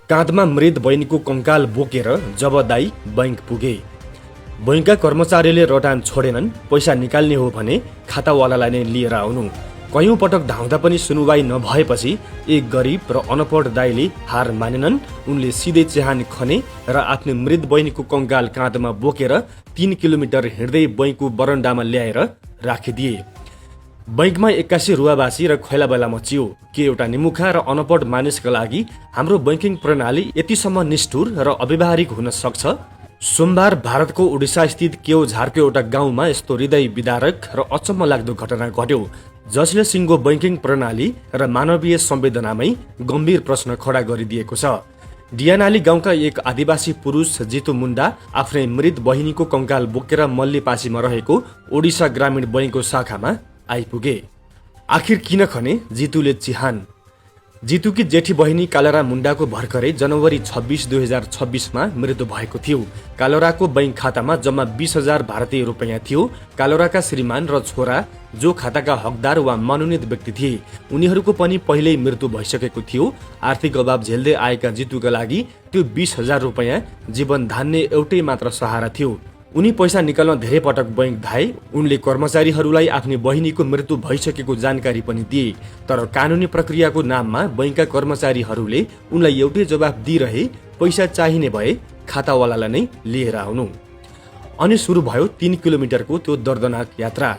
काँधमा मृत बहिनीको कङ्काल बोकेर जब दाई बैंक पुगे। बैंकका कर्मचारीले रटान छोडेनन्। पैसा निकाल्ने हो भने खातावालालाई नै लिएर आउनु। कयौं पटक धाउँदा पनि सुनुवाई नभएपछि एक गरिब र अनपढ दाईले हार मानेनन्। उनले सिधै चेहान खने र आफ्नो मृत बहिनीको कङ्काल काँधमा बोकेर 3 किलोमिटर हिँड्दै बैंकको बरन्डामा ल्याएर राखिदिए। बैंकमा 81 रुवाबासी र खैलाबैला मचियो। के एउटा निमुखा र अनपढ मानिसका लागि हाम्रो बैंकिङ प्रणाली यतिसम्म निष्ठुर र अव्यावहारिक हुन सक्छ? सोमबार भारतको उडिसा स्थित केओझारको एउटा गाउँमा यस्तो हृदय विदारक र अचम्म लाग्दो घटना घट्यो, जसले सिङ्गो बैंकिङ प्रणाली र मानवीय संवेदनामै गम्भीर प्रश्न खडा गरिदिएको छ। डियानाली गाउँका एक आदिवासी पुरुष जितु मुण्डा आफ्नै मृत बहिनीको कङ्काल बोकेर मल्लीपासीमा रहेको ओडिसा ग्रामीण बैंकको शाखामा आइपुगे। आखिर किन खने जितुले चिहान? जितुकी जेठी बहिनी कालरा मुण्डाको भर्खरै जनवरी 26, 2026 मा मृत्यु भएको थियो। कालोराको बैंक खातामा जम्मा 20,000 भारतीय रुपैयाँ थियो। कालोराका श्रीमान र छोरा जो खाताका हकदार वा मनोनित व्यक्ति थिए, उनीहरूको पनि पहिल्यै मृत्यु भइसकेको थियो। आर्थिक अभाव झेल्दै आएका जितुका लागि त्यो 20,000 रुपैयाँ जीवन धान्ने एउटै मात्र सहारा थियो। उनी पैसा निकाल्न धेरै पटक बैंक धाए। उनले कर्मचारीहरूलाई आफ्नो बहिनीको मृत्यु भइसकेको जानकारी पनि दिए, तर कानुनी प्रक्रियाको नाममा बैंकका कर्मचारीहरूले उनलाई एउटै जवाफ दिइरहे, पैसा चाहिने भए खातावालालाई नै लिएर आउनु। अनि सुरु भयो 3 किलोमिटरको त्यो दर्दनाक यात्रा।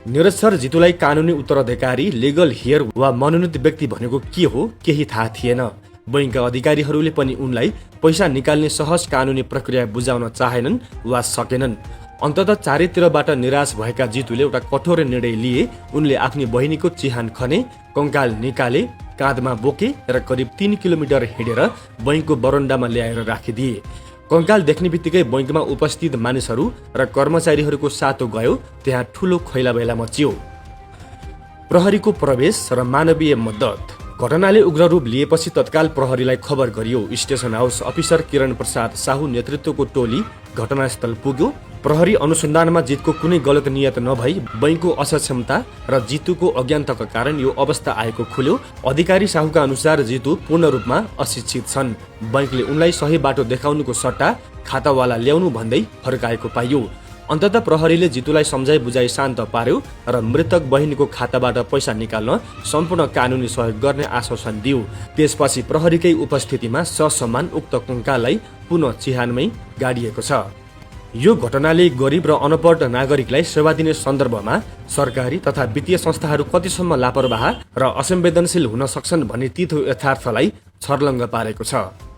निरक्षर जितुलाई कानुनी उत्तराधिकारी, लिगल हियर वा मनोनित व्यक्ति भनेको के हो केही थाहा थिएन। बैंकका अधिकारीहरूले पनि उनलाई पैसा निकाल्ने सहज कानुनी प्रक्रिया बुझाउन चाहेनन् वा सकेनन्। अन्ततः चारैतिरबाट निराश भएका जितुले एउटा कठोर निर्णय लिए। उनले आफ्नो बहिनीको चिहान खने, कङ्काल निकाले, काँधमा बोके र करिब 3 किलोमिटर हिँडेर बैंकको बरन्डामा ल्याएर राखिदिए। कङ्काल देख्ने बित्तिकै बैंकमा उपस्थित मानिसहरू र कर्मचारीहरूको सातो गयो। त्यहाँ ठूलो खैलाबैला मचियो। प्रहरीको प्रवेश र मानवीय मद्दत। घटनाले उग्र रूप लिएपछि तत्काल प्रहरीलाई खबर गरियो। स्टेशन हाउस अफिसर किरण प्रसाद साहु नेतृत्वको टोली घटनास्थल पुग्यो। प्रहरी अनुसन्धानमा जितको कुनै गलत नियत नभई बैंकको असक्षमता र जितुको अज्ञानताका कारण यो अवस्था आएको खुल्यो। अधिकारी साहुका अनुसार जितु पूर्ण रूपमा अशिक्षित छन्। बैंकले उनलाई सही बाटो देखाउनुको सट्टा खातावाला ल्याउनु भन्दै फर्काएको पाइयो। अन्ततः प्रहरीले जितुलाई सम्झाइ बुझाइ शान्त पार्यो र मृतक बहिनीको खाताबाट पैसा निकाल्न सम्पूर्ण कानुनी सहयोग गर्ने आश्वासन दियो। त्यसपछि प्रहरीकै उपस्थितिमा ससम्मान उक्त कङ्काललाई पुनः चिहानमै गाडिएको छ। यो घटनाले गरिब र अनपढ नागरिकलाई सेवा दिने सन्दर्भमा सरकारी तथा वित्तीय संस्थाहरू कतिसम्म लापरवाह र असंवेदनशील हुन सक्छन् भन्ने तितो यथार्थलाई छर्लङ्ग पारेको छ।